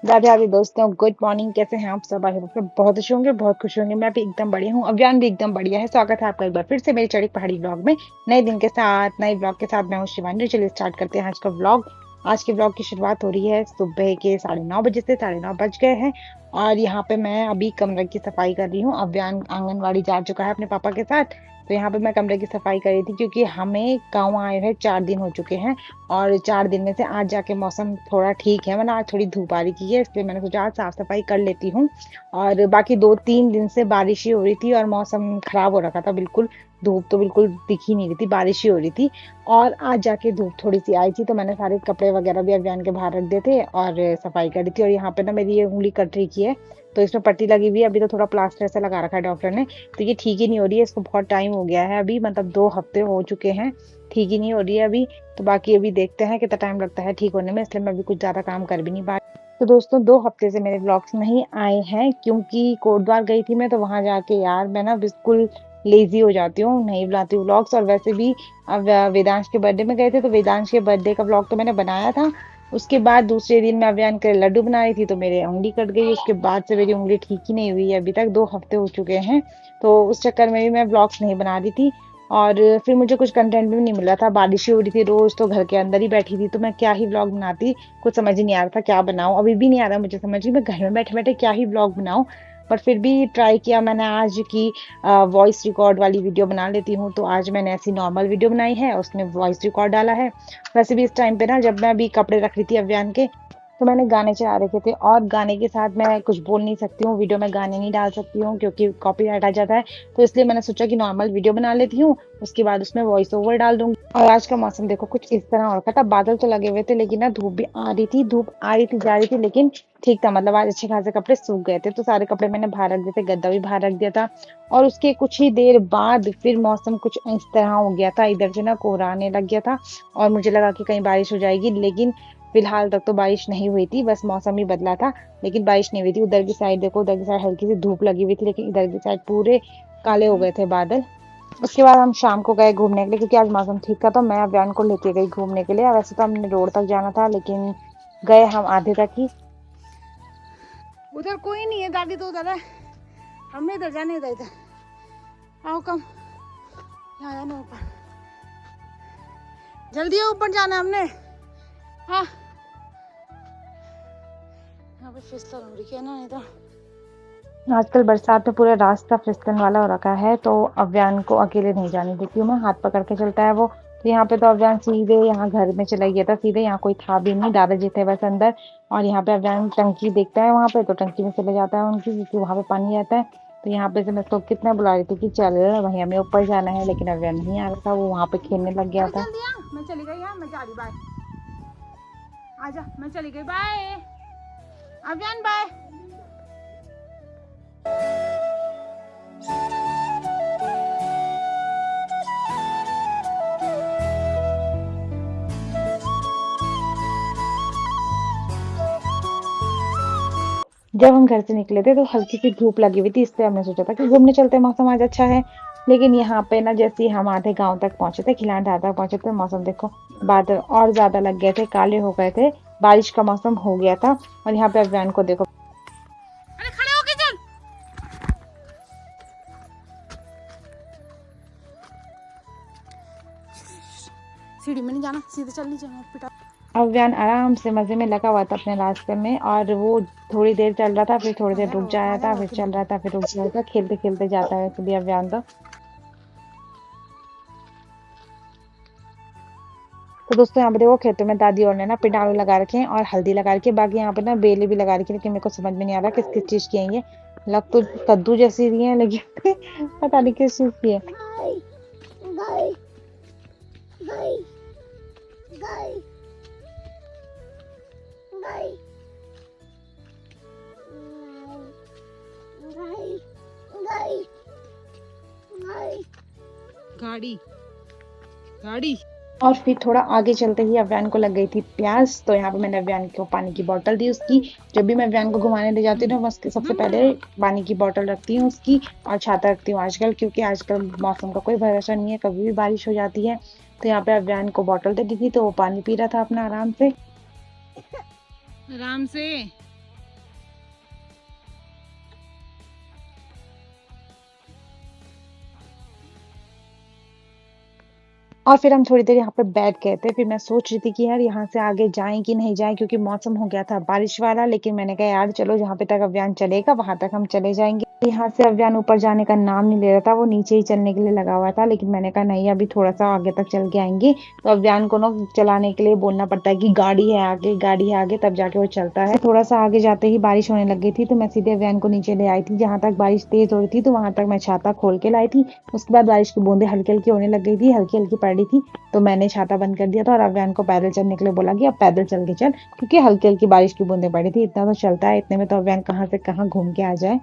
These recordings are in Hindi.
राधे राधे दोस्तों, गुड मॉर्निंग। कैसे हैं आप सब? आई होप बहुत अच्छे होंगे, बहुत खुश होंगे। मैं भी एकदम बढ़िया हूँ, अभियान भी एकदम बढ़िया है। स्वागत है आपका एक बार फिर से मेरे चढ़ी पहाड़ी ब्लॉग में, नए दिन के साथ, नए ब्लॉग के साथ। मैं हूँ शिवानी। चलिए स्टार्ट करते हैं आज का ब्लॉग। आज के ब्लॉग की शुरुआत हो रही है सुबह के 9:30 बजे से। 9:30 बज गए हैं और यहाँ पे मैं अभी कमरे की सफाई कर रही हूँ। अभियान आंगनवाड़ी जा चुका है अपने पापा के साथ, तो यहाँ पे मैं कमरे की सफाई कर रही थी क्योंकि हमें गाँव आए हुए 4 दिन हो चुके हैं और 4 दिन में से आज जाके मौसम थोड़ा ठीक है, वरना आज थोड़ी धूप आ रही थी, इसलिए मैंने सोचा आज साफ सफाई कर लेती हूँ। और बाकी 2-3 दिन से बारिश ही हो रही थी और मौसम खराब हो रखा था बिल्कुल। धूप तो बिल्कुल दिख ही नहीं रही थी, बारिश ही हो रही थी। और आज जाके धूप थोड़ी सी आई थी, तो मैंने सारे कपड़े वगैरह भी अभियान के बाहर रख दिए थे और सफाई कर रही थी। और यहाँ पे ना मेरी ये उंगली कट रही की है, तो इसमें पट्टी लगी हुई है। अभी तो थोड़ा प्लास्टर ऐसा लगा रखा है डॉक्टर ने, तो ये ठीक ही नहीं हो रही है। इसको बहुत टाइम हो गया है, अभी मतलब 2 हफ्ते हो चुके हैं, ठीक ही नहीं हो रही है अभी। तो बाकी अभी देखते हैं कितना टाइम लगता है ठीक होने में, इसलिए मैं अभी कुछ ज्यादा काम कर भी नहीं पा रही। तो दोस्तों 2 हफ्ते से मेरे ब्लॉग्स नहीं आए हैं क्योंकि कोटद्वार गई थी मैं, तो वहां जाके यार मैं ना बिल्कुल लेजी हो जाती हूँ, नहीं बनाती हूँ व्लॉग्स। और वैसे भी अब वेदांश के बर्थडे में गए थे, तो वेदांश के बर्थडे का व्लॉग तो मैंने बनाया था। उसके बाद दूसरे दिन मैं अभियान के लड्डू बना रही थी, तो मेरी उंगली कट गई। उसके बाद से मेरी उंगली ठीक ही नहीं हुई है अभी तक, 2 हफ्ते हो चुके हैं। तो उस चक्कर में भी मैं ब्लॉग्स नहीं बना रही थी। और फिर मुझे कुछ कंटेंट भी नहीं मिल रहा था, बारिश ही हो रही थी रोज, तो घर के अंदर ही बैठी थी, तो मैं क्या ही व्लॉग बनाती। कुछ समझ ही नहीं आ रहा था क्या बनाऊं, अभी भी नहीं आ रहा मुझे समझ कि मैं घर में बैठे बैठे क्या ही व्लॉग बनाऊं। पर फिर भी ट्राई किया मैंने आज की वॉइस रिकॉर्ड वाली वीडियो बना लेती हूँ। तो आज मैंने ऐसी नॉर्मल वीडियो बनाई है, उसमें वॉइस रिकॉर्ड डाला है। वैसे भी इस टाइम पे ना, जब मैं अभी कपड़े रख रही थी अभियान के, तो मैंने गाने चला रखे थे और गाने के साथ मैं कुछ बोल नहीं सकती हूँ, वीडियो में गाने नहीं डाल सकती हूँ क्योंकि कॉपीराइट आ जाता है। तो इसलिए मैंने सोचा कि नॉर्मल वीडियो बना लेती हूँ, उसके बाद उसमें वॉइस ओवर डाल दूंगी। और आज का मौसम देखो कुछ इस तरह हो रखा था, बादल तो लगे हुए थे लेकिन ना धूप भी आ रही थी, धूप आ रही थी जा रही थी, लेकिन ठीक था। मतलब आज अच्छे खासे कपड़े सूख गए थे, तो सारे कपड़े मैंने बाहर रख दिए थे, गद्दा भी बाहर रख दिया था। और उसके कुछ ही देर बाद फिर मौसम कुछ इस तरह हो गया था, इधर से ना कोहरा आने लग गया था और मुझे लगा कि कहीं बारिश हो जाएगी, लेकिन फिलहाल तक तो बारिश नहीं हुई थी, बस मौसम ही बदला था, लेकिन बारिश नहीं हुई थी। उधर की साइड देखो, उधर की साइड हल्की सी धूप लगी हुई थी, लेकिन इधर की साइड पूरे काले हो गए थे बादल। उसके बाद हम शाम को गए घूमने के लिए क्योंकि आज मौसम ठीक था, तो मैं अभियान को लेके गई घूमने के लिए। वैसे तो हमने रोड तक जाना था, लेकिन गए हम आधे तक ही। उधर कोई नहीं है, दादी तो उधर है, हमने इधर जाने इधर इधर आओ कम, यहाँ जाना ऊपर, जल्दी है ऊपर जाना हमने। हाँ यहाँ पे फिसल हो रही है ना, नहीं तो आजकल बरसात में पूरा रास्ता फिसलन वाला हो रखा है, तो अव्यान को अकेले नहीं जाने देती हूँ मैं, हाथ पकड़ के चलता है वो। तो यहाँ पे तो अव्यान सीधे यहाँ घर में चला गया था, सीधे, यहाँ कोई था भी नहीं, दादाजी थे बस अंदर। और यहाँ पे अव्यान टंकी देखता है वहां पे, तो टंकी में चले जाता है उनकी, क्योंकि वहां पे पानी आता है। तो यहाँ पे से मैं उसको कितना बुला रही थी कि चल वहीं हमें ऊपर जाना है, लेकिन अव्यान नहीं आ रहा था, वो वहां पे खेलने लग गया अरे था। जल्दी आ, मैं चली गई, यहाँ मैं जा रही, बाय, आजा, मैं चली गई, बाय अभियान, बाय। जब हम घर से निकले थे तो हल्की सी धूप लगी हुई थी, इसलिए हमने सोचा था कि घूमने चलते, मौसम आज अच्छा है। लेकिन यहाँ पे ना, जैसे ही हम आधे गांव तक पहुंचे थे, खिलान धार तक पहुंचे थे, मौसम देखो, बादल और ज्यादा लग गए थे, काले हो गए थे, बारिश का मौसम हो गया था। और यहाँ पे अभियान को देखो, अरे खड़े होके चल, सीढ़ी में नहीं जाना, सीधे चल, नीचे मत पिटा। अभियान आराम से मजे में लगा हुआ था अपने रास्ते में, और वो थोड़ी देर चल रहा था, फिर थोड़ी देर रुक जाया था, फिर चल रहा था, फिर रुक जाया था, खेलते खेलते जाता है इसलिए अभियान तो दोस्तों यहाँ पे देखो, खेतों में दादी और ने ना पिंडालू लगा रखे हैं और हल्दी लगा रखी है, बाकी यहाँ पे ना बेलें भी लगा रखी है, लेकिन मेरे को समझ में नहीं आ रहा किस किस चीज की है ये। लग तो कद्दू जैसी रही है, लेकिन पता नहीं किस चीज की है। गाड़ी गाड़ी और फिर थोड़ा आगे चलते ही अव्यान को लग गई थी प्यास, तो यहाँ पे मैंने अव्यान को पानी की बोतल दी उसकी। जब भी मैं अव्यान को घुमाने ले जाती हूँ ना, मैं उसके सबसे पहले पानी की बोतल रखती हूँ उसकी, और छाता रखती हूँ आजकल, क्योंकि आजकल मौसम का कोई भरोसा नहीं है, कभी भी बारिश हो जाती है। तो यहाँ पे अव्यान को बोतल दे दी थी, तो वो पानी पी रहा था अपना आराम से। आराम से, और फिर हम थोड़ी देर यहाँ पे बैठ गए थे। फिर मैं सोच रही थी कि यार यहाँ से आगे जाएँ कि नहीं जाएँ, क्योंकि मौसम हो गया था बारिश वाला। लेकिन मैंने कहा यार चलो जहाँ पे तक अभियान चलेगा वहाँ तक हम चले जाएँगे। यहाँ से अभियान ऊपर जाने का नाम नहीं ले रहा था, वो नीचे ही चलने के लिए लगा हुआ था। लेकिन मैंने कहा नहीं, अभी थोड़ा-सा आगे तक चल के आएँगे। तो अभियान को ना चलाने के लिए बोलना पड़ता है कि गाड़ी है आगे, तब जाके वो चलता है। थोड़ा-सा आगे जाते ही बारिश होने लग गई थी, तो मैं सीधे अभियान को नीचे ले आई थी। जहाँ तक बारिश तेज़ हो रही थी तो वहाँ तक मैं छाता खोल के लाई थी। उसके बाद बारिश की बूँदें हल्की-हल्की होने लग गई थी, हल्की-हल्की पड़ रही थी। तो मैंने छाता बंद कर दिया था और अव्यान को पैदल चलने के लिए बोला कि अब पैदल चल के चल, क्योंकि हल्की-हल्की बारिश की बूँदें पड़ी थी। इतना तो चलता है, इतने में तो अव्यान कहाँ से कहाँ घूम के आ जाए।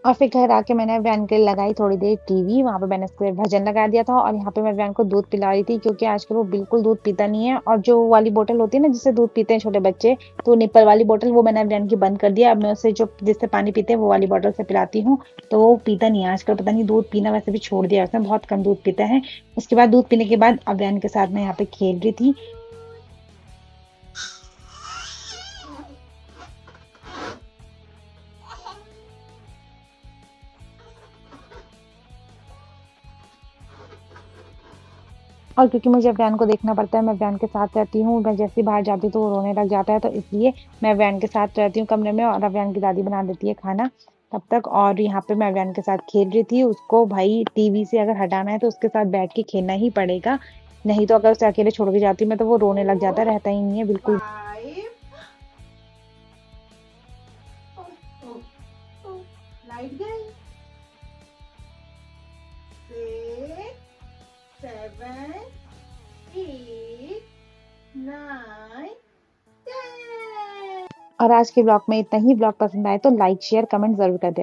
और फिर घर आके मैंने अव्यान के लिए लगाई थोड़ी देर टीवी। वहाँ पे मैंने उसके लिए भजन लगा दिया था और यहाँ पे मैं अव्यान को दूध पिला रही थी, क्योंकि आजकल वो बिल्कुल दूध पीता नहीं है। और जो वाली बोतल होती है ना जिससे दूध पीते हैं छोटे बच्चे, तो निप्पल वाली बोतल वो मैंने अव्यान की बंद कर दिया। अब मैं उसे जो जिससे पानी पीते हैं वो वाली बोतल से पिलाती हूँ। तो वो पीता नहीं है आजकल, पता नहीं दूध पीना वैसे भी छोड़ दिया उसने, बहुत कम दूध पीता है। उसके बाद दूध पीने के बाद अव्यान के साथ मैं यहाँ पे खेल रही थी। और क्योंकि मुझे अव्यान को देखना पड़ता है, मैं अव्यान के साथ रहती हूँ। मैं जैसे ही बाहर जाती हूँ तो वो रोने लग जाता है, तो इसलिए मैं अव्यान के साथ रहती हूँ कमरे में और अव्यान की दादी बना देती है खाना तब तक। और यहाँ पे मैं अव्यान के साथ खेल रही थी। उसको भाई टीवी से अगर हटाना है तो उसके साथ बैठ के खेलना ही पड़ेगा, नहीं तो अगर उसे अकेले छोड़ के जाती हूँ मैं तो वो रोने लग जाता है, रहता ही नहीं है बिल्कुल। 5 लाइट गई 6 7 8 9 10। और आज के ब्लॉग में इतना ही। ब्लॉग पसंद आए तो लाइक शेयर कमेंट जरूर कर दें।